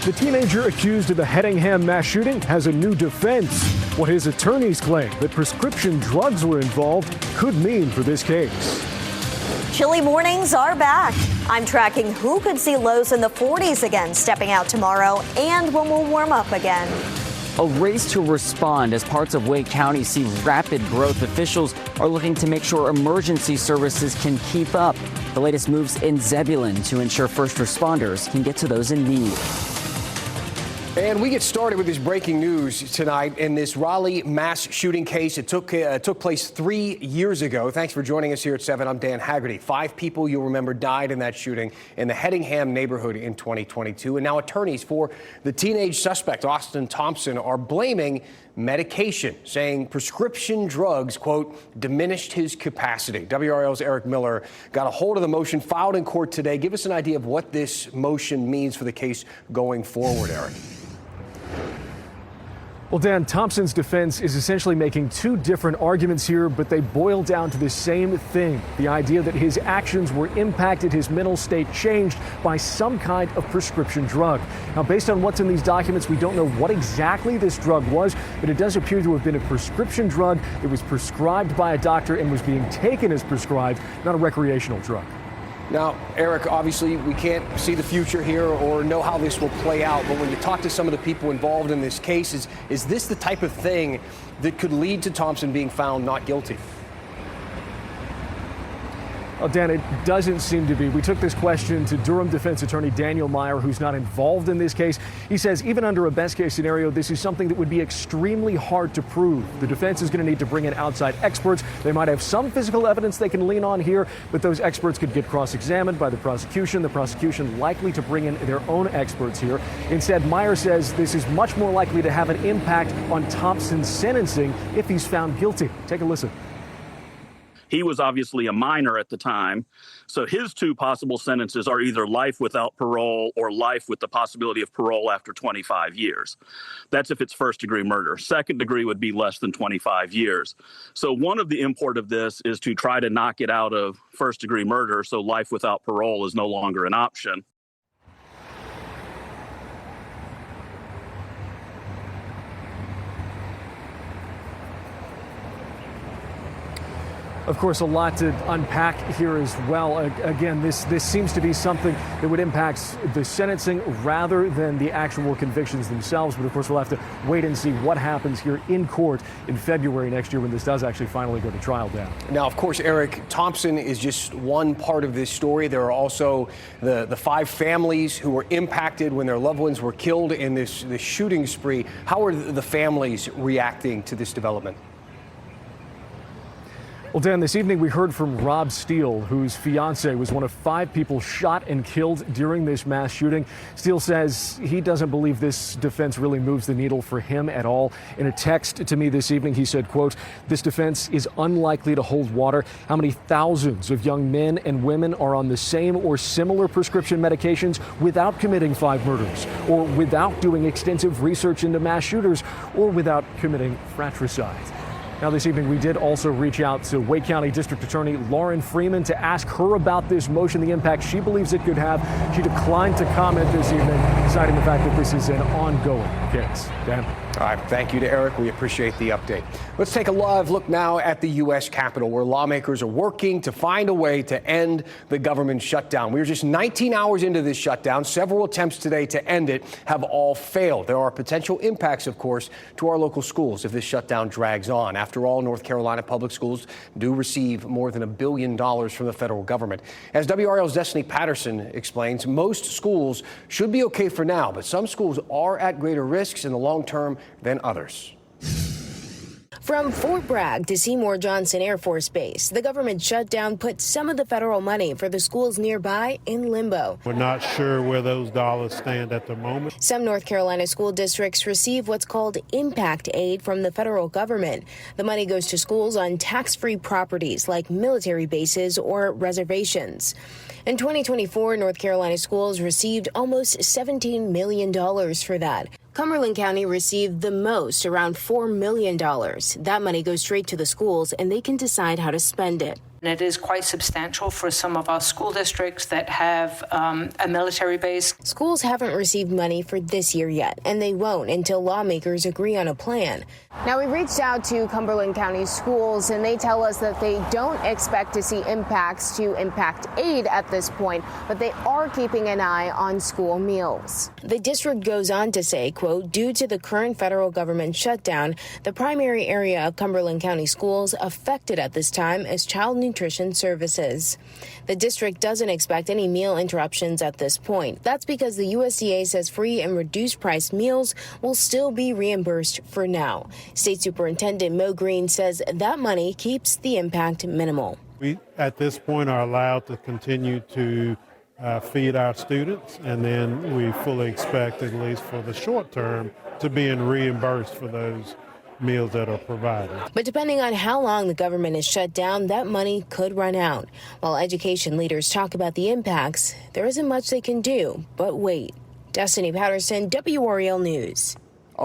The teenager accused of the Hedingham mass shooting has a new defense. What his attorneys claim that prescription drugs were involved could mean for this case. Chilly mornings are back. I'm tracking who could see lows in the 40s again stepping out tomorrow and when we'll warm up again. A race to respond as parts of Wake County see rapid growth. Officials are looking to make sure emergency services can keep up. The latest moves in Zebulon to ensure first responders can get to those in need. And we get started with this breaking news tonight in this Raleigh mass shooting case. It took place 3 years ago. Thanks for joining us here at 7. I'm Dan Haggerty. 5 people you'll remember died in that shooting in the Hedingham neighborhood in 2022. And now attorneys for the teenage suspect, Austin Thompson, are blaming medication, saying prescription drugs, quote, diminished his capacity. WRAL's Eric Miller got a hold of the motion filed in court today. Give us an idea of what this motion means for the case going forward, Eric. Well, Dan, Thompson's defense is essentially making 2 different arguments here, but they boil down to the same thing. The idea that his actions were impacted, his mental state changed by some kind of prescription drug. Now, based on what's in these documents, we don't know what exactly this drug was, but it does appear to have been a prescription drug that was prescribed by a doctor and was being taken as prescribed, not a recreational drug. Now, Eric, obviously we can't see the future here or know how this will play out, but when you talk to some of the people involved in this case, is this the type of thing that could lead to Thompson being found not guilty? Well, Dan, it doesn't seem to be. We took this question to Durham defense attorney Daniel Meyer, who's not involved in this case. He says even under a best case scenario, this is something that would be extremely hard to prove. The defense is going to need to bring in outside experts. They might have some physical evidence they can lean on here, but those experts could get cross-examined by the prosecution likely to bring in their own experts here. Instead, Meyer says this is much more likely to have an impact on Thompson's sentencing if he's found guilty. Take a listen. He was obviously a minor at the time, so his 2 possible sentences are either life without parole or life with the possibility of parole after 25 years. That's if it's first-degree murder. Second degree would be less than 25 years. So one of the import of this is to try to knock it out of first-degree murder, so life without parole is no longer an option. Of course, a lot to unpack here as well. Again, this seems to be something that would impact the sentencing rather than the actual convictions themselves. But of course, we'll have to wait and see what happens here in court in February next year when this does actually finally go to trial, Dan. Now, of course, Eric, Thompson is just one part of this story. There are also the 5 families who were impacted when their loved ones were killed in this shooting spree. How are the families reacting to this development? Well, Dan, this evening we heard from Rob Steele, whose fiance was one of 5 people shot and killed during this mass shooting. Steele says he doesn't believe this defense really moves the needle for him at all. In a text to me this evening, he said, quote, "This defense is unlikely to hold water. How many thousands of young men and women are on the same or similar prescription medications without committing 5 murders, or without doing extensive research into mass shooters, or without committing fratricide?" Now, this evening, we did also reach out to Wake County District Attorney Lauren Freeman to ask her about this motion, the impact she believes it could have. She declined to comment this evening, citing the fact that this is an ongoing case. Dan? All right, thank you to Eric. We appreciate the update. Let's take a live look now at the U.S. Capitol, where lawmakers are working to find a way to end the government shutdown. We are just 19 hours into this shutdown. Several attempts today to end it have all failed. There are potential impacts, of course, to our local schools if this shutdown drags on. After all, North Carolina public schools do receive more than $1 billion from the federal government. As WRL's Destiny Patterson explains, most schools should be okay for now, but some schools are at greater risks in the long term than others. From Fort Bragg to Seymour Johnson Air Force Base, the government shutdown put some of the federal money for the schools nearby in limbo. We're not sure where those dollars stand at the moment. Some North Carolina school districts receive what's called impact aid from the federal government. The money goes to schools on tax-free properties like military bases or reservations. In 2024, North Carolina schools received almost $17 million for that. Cumberland County received the most, around $4 million. That money goes straight to the schools, and they can decide how to spend it. It is quite substantial for some of our school districts that have a military base. Schools haven't received money for this year yet, and they won't until lawmakers agree on a plan. Now, we reached out to Cumberland County schools, and they tell us that they don't expect to see impacts to impact aid at this point, but they are keeping an eye on school meals. The district goes on to say, quote, due to the current federal government shutdown, the primary area of Cumberland County schools affected at this time is child nutrition services. The district doesn't expect any meal interruptions at this point. That's because the USDA says free and reduced price meals will still be reimbursed for now. State Superintendent Mo Green says that money keeps the impact minimal. We, at this point, are allowed to continue to feed our students, and then we fully expect, at least for the short term, to be reimbursed for those meals that are provided. But depending on how long the government is shut down, that money could run out. While education leaders talk about the impacts, there isn't much they can do but wait. Destiny Patterson, WRAL News.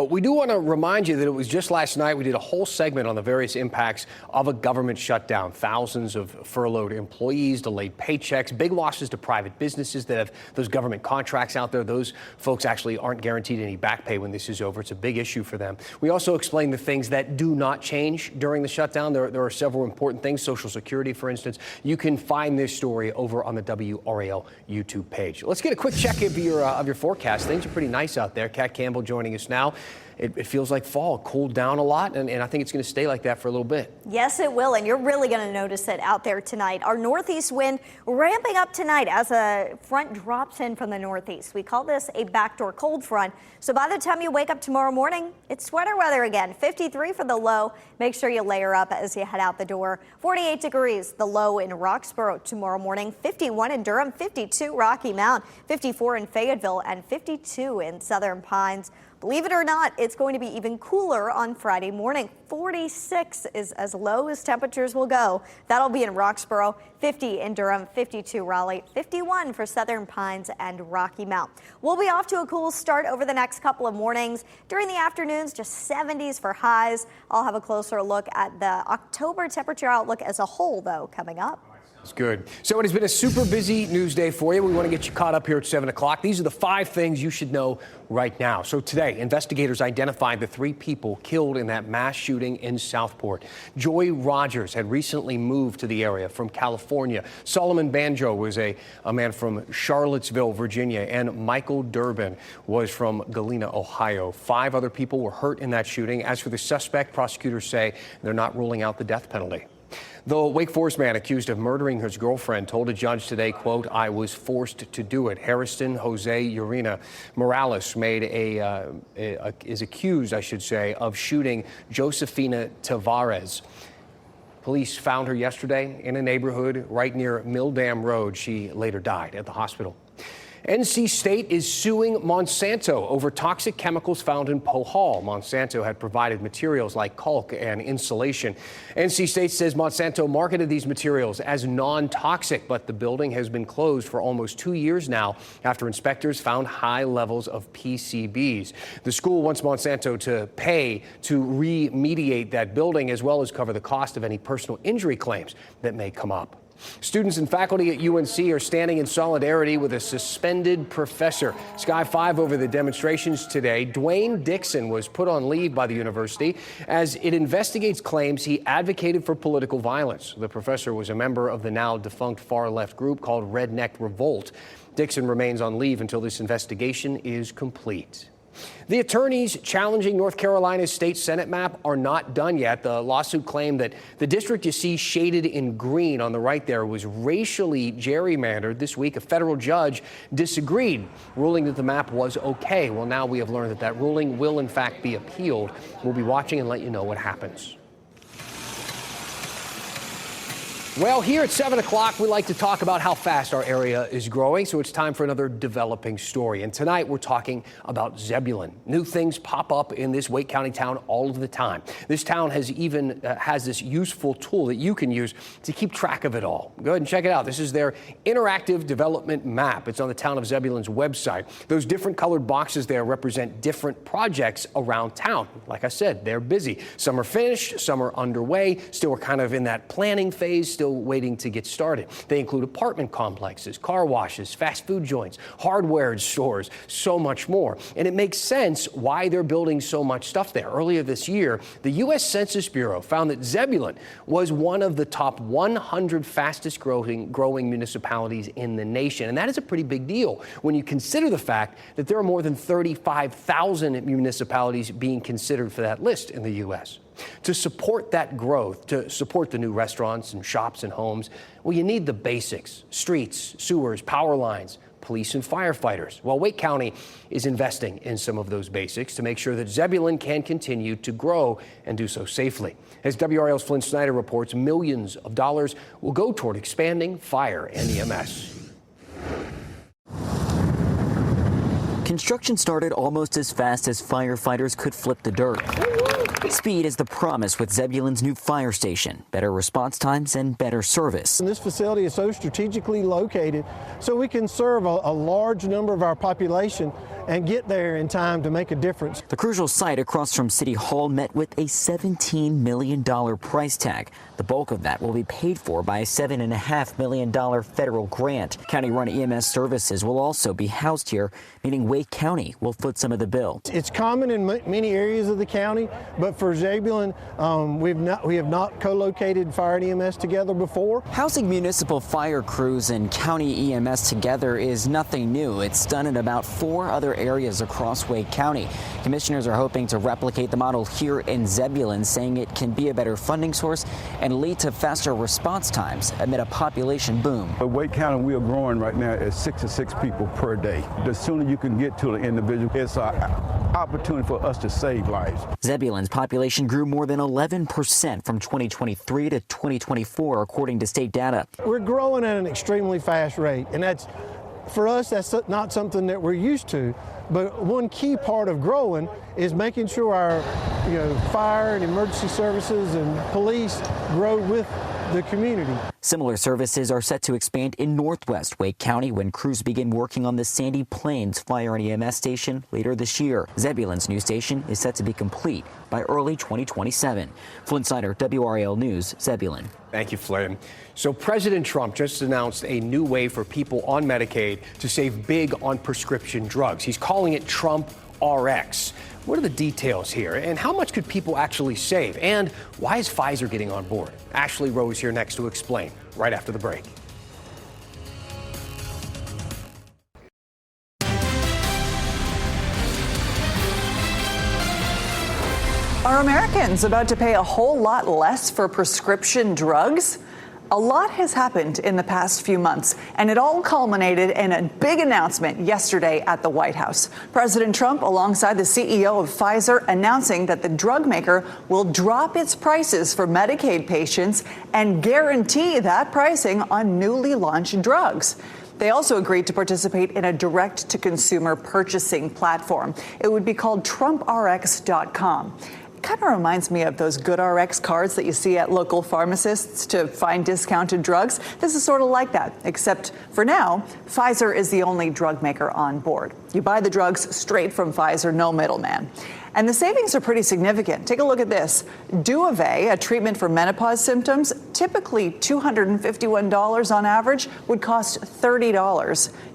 We do want to remind you that it was just last night we did a whole segment on the various impacts of a government shutdown. Thousands of furloughed employees, delayed paychecks, big losses to private businesses that have those government contracts out there. Those folks actually aren't guaranteed any back pay when this is over. It's a big issue for them. We also explained the things that do not change during the shutdown. There are several important things. Social Security, for instance. You can find this story over on the WRAL YouTube page. Let's get a quick check of your forecast. Things are pretty nice out there. Kat Campbell joining us now. It feels like fall, cooled down a lot, and I think it's going to stay like that for a little bit. Yes, it will, and you're really going to notice it out there tonight. Our northeast wind ramping up tonight as a front drops in from the northeast. We call this a backdoor cold front. So by the time you wake up tomorrow morning, it's sweater weather again. 53 for the low. Make sure you layer up as you head out the door. 48 degrees, the low in Roxborough tomorrow morning. 51 in Durham, 52 Rocky Mount, 54 in Fayetteville, and 52 in Southern Pines. Believe it or not, it's going to be even cooler on Friday morning. 46 is as low as temperatures will go. That'll be in Roxborough, 50 in Durham, 52 Raleigh, 51 for Southern Pines and Rocky Mount. We'll be off to a cool start over the next couple of mornings. During the afternoons, just 70s for highs. I'll have a closer look at the October temperature outlook as a whole, though, coming up. That's good. So it has been a super busy news day for you. We want to get you caught up here at 7 o'clock. These are the 5 things you should know right now. So today, investigators identified the 3 people killed in that mass shooting in Southport. Joy Rogers had recently moved to the area from California. Solomon Banjo was a man from Charlottesville, Virginia, and Michael Durbin was from Galena, Ohio. 5 other people were hurt in that shooting. As for the suspect, prosecutors say they're not ruling out the death penalty. The Wake Forest man accused of murdering his girlfriend told a judge today, quote, I was forced to do it. Harrison Jose Urena Morales is accused, I should say, of shooting Josefina Tavares. Police found her yesterday in a neighborhood right near Mill Dam Road. She later died at the hospital. NC State is suing Monsanto over toxic chemicals found in Poe Hall. Monsanto had provided materials like caulk and insulation. NC State says Monsanto marketed these materials as non-toxic, but the building has been closed for almost 2 years now after inspectors found high levels of PCBs. The school wants Monsanto to pay to remediate that building as well as cover the cost of any personal injury claims that may come up. Students and faculty at UNC are standing in solidarity with a suspended professor. Sky 5 over the demonstrations today. Dwayne Dixon was put on leave by the university as it investigates claims he advocated for political violence. The professor was a member of the now defunct far-left group called Redneck Revolt. Dixon remains on leave until this investigation is complete. The attorneys challenging North Carolina's state Senate map are not done yet. The lawsuit claimed that the district you see shaded in green on the right there was racially gerrymandered. This week, a federal judge disagreed, ruling that the map was okay. Well, now we have learned that that ruling will, in fact, be appealed. We'll be watching and let you know what happens. Well, here at 7 o'clock, we like to talk about how fast our area is growing, so it's time for another developing story. And tonight, we're talking about Zebulon. New things pop up in this Wake County town all of the time. This town has this useful tool that you can use to keep track of it all. Go ahead and check it out. This is their interactive development map. It's on the Town of Zebulon's website. Those different colored boxes there represent different projects around town. Like I said, they're busy. Some are finished, some are underway, still are kind of in that planning phase, still still waiting to get started. They include apartment complexes, car washes, fast food joints, hardware stores, so much more. And it makes sense why they're building so much stuff there. Earlier this year, the U.S. Census Bureau found that Zebulon was one of the top 100 fastest growing municipalities in the nation. And that is a pretty big deal when you consider the fact that there are more than 35,000 municipalities being considered for that list in the U.S. To support that growth, to support the new restaurants and shops and homes, well, you need the basics: streets, sewers, power lines, police and firefighters. Well, Wake County is investing in some of those basics to make sure that Zebulon can continue to grow and do so safely. As WRAL's Flynn Snyder reports, millions of dollars will go toward expanding fire and EMS. Construction started almost as fast as firefighters could flip the dirt. Speed is the promise with Zebulon's new fire station, better response times and better service. And this facility is so strategically located so we can serve a large number of our population and get there in time to make a difference. The crucial site across from City Hall met with a $17 million price tag. The bulk of that will be paid for by a $7.5 million federal grant. County-run EMS services will also be housed here, meaning Wake County will foot some of the bill. It's common in many areas of the county, but for Zebulon, we have not co-located fire and EMS together before. Housing municipal fire crews and county EMS together is nothing new. It's done in about 4 other areas across Wake County. Commissioners are hoping to replicate the model here in Zebulon, saying it can be a better funding source and lead to faster response times amid a population boom. But Wake County, we are growing right now at 66 people per day. The sooner you can get to the individual, it's an opportunity for us to save lives. Zebulon's population grew more than 11% from 2023 to 2024, according to state data. We're growing at an extremely fast rate, and for us, that's not something that we're used to. But one key part of growing is making sure our fire and emergency services and police grow with the community. Similar services are set to expand in Northwest Wake County when crews begin working on the Sandy Plains Fire and EMS station later this year. Zebulon's new station is set to be complete by early 2027. Flynn Snyder, WRAL News, Zebulon. Thank you, Flynn. So President Trump just announced a new way for people on Medicaid to save big on prescription drugs. He's calling it Trump RX. What are the details here, and how much could people actually save? And why is Pfizer getting on board? Ashley Rose here next to explain, right after the break. Are Americans about to pay a whole lot less for prescription drugs? A lot has happened in the past few months, and it all culminated in a big announcement yesterday at the White House. President Trump, alongside the CEO of Pfizer, announcing that the drug maker will drop its prices for Medicaid patients and guarantee that pricing on newly launched drugs. They also agreed to participate in a direct-to-consumer purchasing platform. It would be called TrumpRx.com. Kind of reminds me of those GoodRx cards that you see at local pharmacists to find discounted drugs. This is sort of like that, except for now, Pfizer is the only drug maker on board. You buy the drugs straight from Pfizer, no middleman. And the savings are pretty significant. Take a look at this. Duave, a treatment for menopause symptoms, typically $251 on average, would cost $30.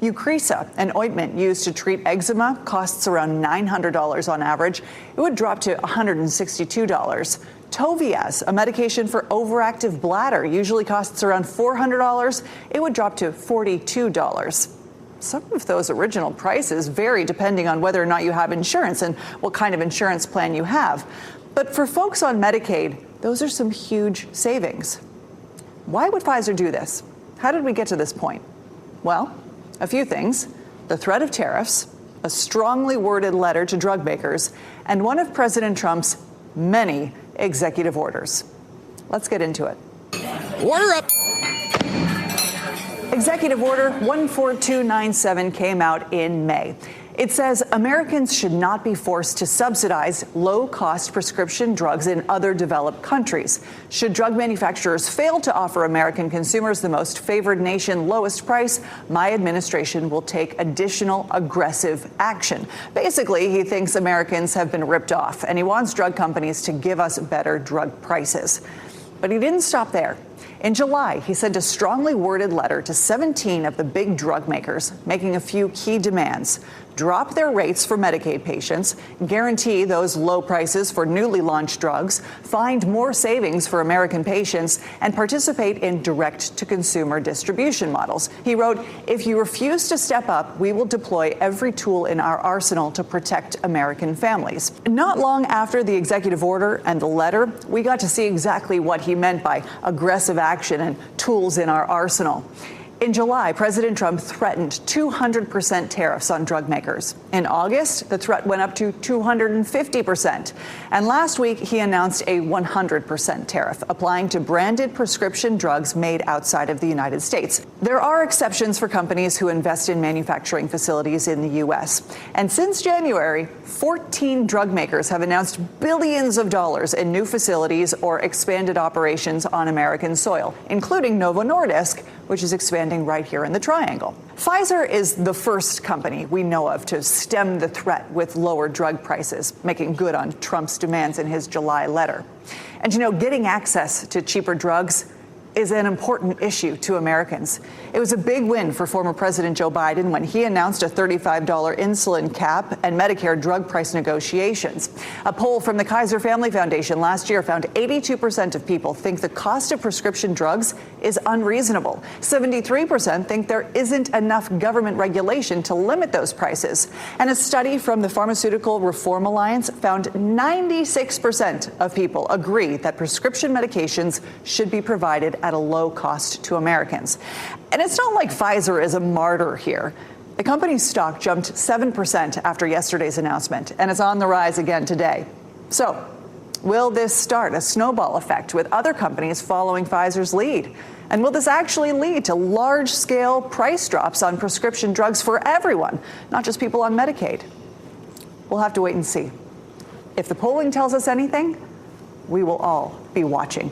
Eucrisa, an ointment used to treat eczema, costs around $900 on average. It would drop to $162. Toviaz, a medication for overactive bladder, usually costs around $400. It would drop to $42. Some of those original prices vary depending on whether or not you have insurance and what kind of insurance plan you have. But for folks on Medicaid, those are some huge savings. Why would Pfizer do this? How did we get to this point? Well, a few things. The threat of tariffs, a strongly worded letter to drug makers, and one of President Trump's many executive orders. Let's get into it. Order up! Executive Order 14297 came out in May. It says Americans should not be forced to subsidize low-cost prescription drugs in other developed countries. Should drug manufacturers fail to offer American consumers the most favored nation lowest price, my administration will take additional aggressive action. Basically, he thinks Americans have been ripped off, and he wants drug companies to give us better drug prices. But he didn't stop there. In July, he sent a strongly worded letter to 17 of the big drug makers, making a few key demands. Drop their rates for Medicaid patients, guarantee those low prices for newly launched drugs, find more savings for American patients, and participate in direct-to-consumer distribution models. He wrote, "If you refuse to step up, we will deploy every tool in our arsenal to protect American families." Not long after the executive order and the letter, we got to see exactly what he meant by aggressive action and tools in our arsenal. In July, President Trump threatened 200% tariffs on drug makers. In August, the threat went up to 250%. And last week, he announced a 100% tariff, applying to branded prescription drugs made outside of the United States. There are exceptions for companies who invest in manufacturing facilities in the U.S. And since January, 14 drug makers have announced billions of dollars in new facilities or expanded operations on American soil, including Novo Nordisk, which is expanding right here in the Triangle. Pfizer is the first company we know of to stem the threat with lower drug prices, making good on Trump's demands in his July letter. And you know, getting access to cheaper drugs is an important issue to Americans. It was a big win for former President Joe Biden when he announced a $35 insulin cap and Medicare drug price negotiations. A poll from the Kaiser Family Foundation last year found 82% of people think the cost of prescription drugs is unreasonable. 73% think there isn't enough government regulation to limit those prices. And a study from the Pharmaceutical Reform Alliance found 96% of people agree that prescription medications should be provided at a low cost to Americans. And it's not like Pfizer is a martyr here. The company's stock jumped 7% after yesterday's announcement, and is on the rise again today. So, will this start a snowball effect with other companies following Pfizer's lead? And will this actually lead to large-scale price drops on prescription drugs for everyone, not just people on Medicaid? We'll have to wait and see. If the polling tells us anything, we will all be watching.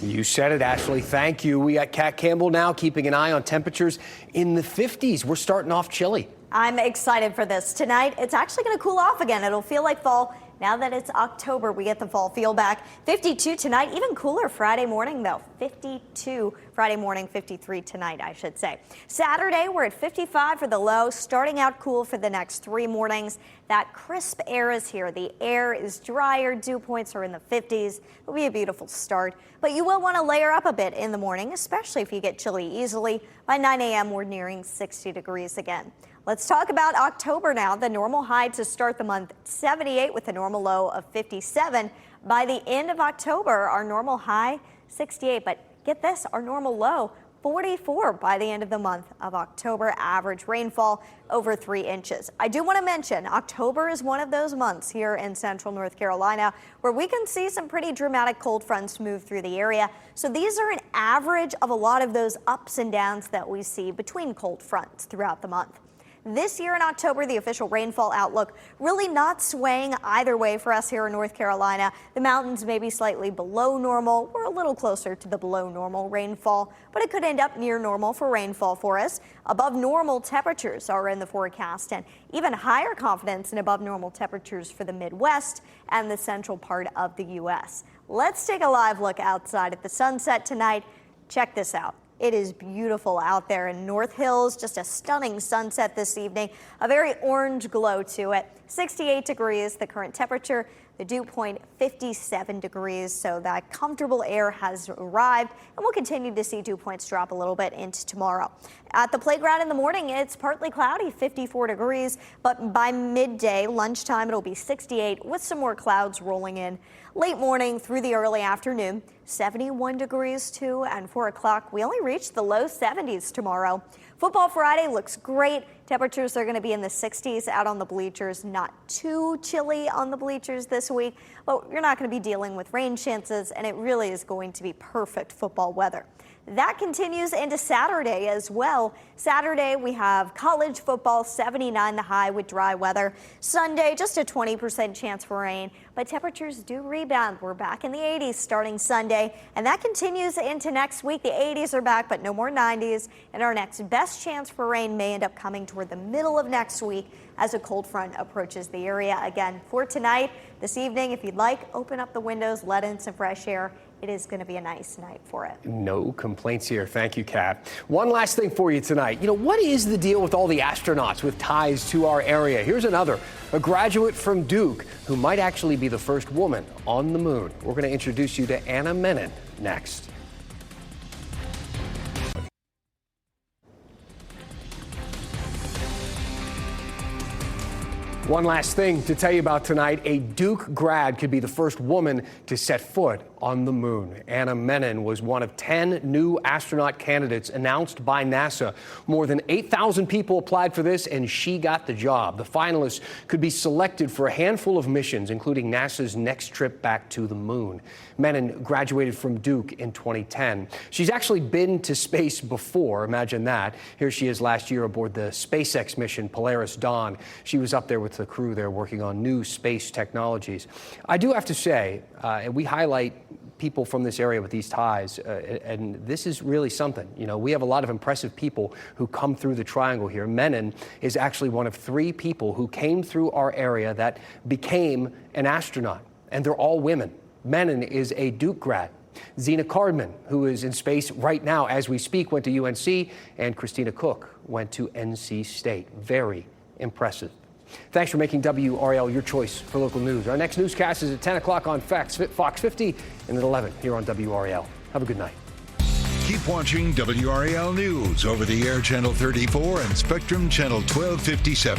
You said it, Ashley. Thank you. We got Kat Campbell now keeping an eye on temperatures in the 50s. We're starting off chilly. I'm excited for this. Tonight, it's actually going to cool off again. It'll feel like fall. Now that it's October, we get the fall feel back. 52 tonight, even cooler Friday morning, though. 52 Friday morning, 53 tonight, I should say. Saturday, we're at 55 for the low, starting out cool for the next 3 mornings. That crisp air is here. The air is drier. Dew points are in the 50s. It'll be a beautiful start. But you will want to layer up a bit in the morning, especially if you get chilly easily. By 9 a.m., we're nearing 60 degrees again. Let's talk about October now. The normal high to start the month, 78 with a normal low of 57. By the end of October, our normal high, 68. But get this, our normal low, 44 by the end of the month of October. Average rainfall over 3 inches. I do want to mention October is one of those months here in central North Carolina where we can see some pretty dramatic cold fronts move through the area. So these are an average of a lot of those ups and downs that we see between cold fronts throughout the month. This year in October, the official rainfall outlook really not swaying either way for us here in North Carolina. The mountains may be slightly below normal. We're a little closer to the below normal rainfall, but it could end up near normal for rainfall for us. Above normal temperatures are in the forecast, and even higher confidence in above normal temperatures for the Midwest and the central part of the U.S. Let's take a live look outside at the sunset tonight. Check this out. It is beautiful out there in North Hills, just a stunning sunset this evening, a very orange glow to it. 68 degrees, the current temperature, the dew point 57 degrees, so that comfortable air has arrived, and we'll continue to see dew points drop a little bit into tomorrow. At the playground in the morning, it's partly cloudy, 54 degrees, but by midday, lunchtime, it'll be 68 with some more clouds rolling in. Late morning through the early afternoon, 71 degrees 2 and 4 o'clock. We only reach the low 70s tomorrow. Football Friday looks great. Temperatures are going to be in the 60s out on the bleachers. Not too chilly on the bleachers this week, but you're not going to be dealing with rain chances, and it really is going to be perfect football weather. That continues into Saturday as well. Saturday, we have college football, 79 the high with dry weather. Sunday, just a 20% chance for rain, but temperatures do rebound. We're back in the 80s starting Sunday, and that continues into next week. The 80s are back, but no more 90s, and our next best chance for rain may end up coming toward the middle of next week as a cold front approaches the area again. For tonight, this evening, if you'd like, open up the windows, let in some fresh air. it is going to be a nice night for it. No complaints here. Thank you, Kat. One last thing for you tonight. What is the deal with all the astronauts with ties to our area? Here's another, a graduate from Duke who might actually be the first woman on the moon. We're going to introduce you to Anna Menon next. One last thing to tell you about tonight. A Duke grad could be the first woman to set foot on the moon. Anna Menon was one of 10 new astronaut candidates announced by NASA. More than 8,000 people applied for this, and she got the job. The finalists could be selected for a handful of missions, including NASA's next trip back to the moon. Menon graduated from Duke in 2010. She's actually been to space before. Imagine that. Here she is last year aboard the SpaceX mission Polaris Dawn. She was up there with the crew there working on new space technologies. I do have to say, and we highlight people from this area with these ties, and this is really something. We have a lot of impressive people who come through the triangle here. Menon is actually one of 3 people who came through our area that became an astronaut, and they're all women. Menon is a Duke grad. Zena Cardman, who is in space right now as we speak, went to UNC, and Christina Cook went to NC State. Very impressive. Thanks for making WRAL your choice for local news. Our next newscast is at 10 o'clock on Fox 50 and at 11 here on WRAL. Have a good night. Keep watching WRAL News over the air channel 34 and Spectrum channel 1257.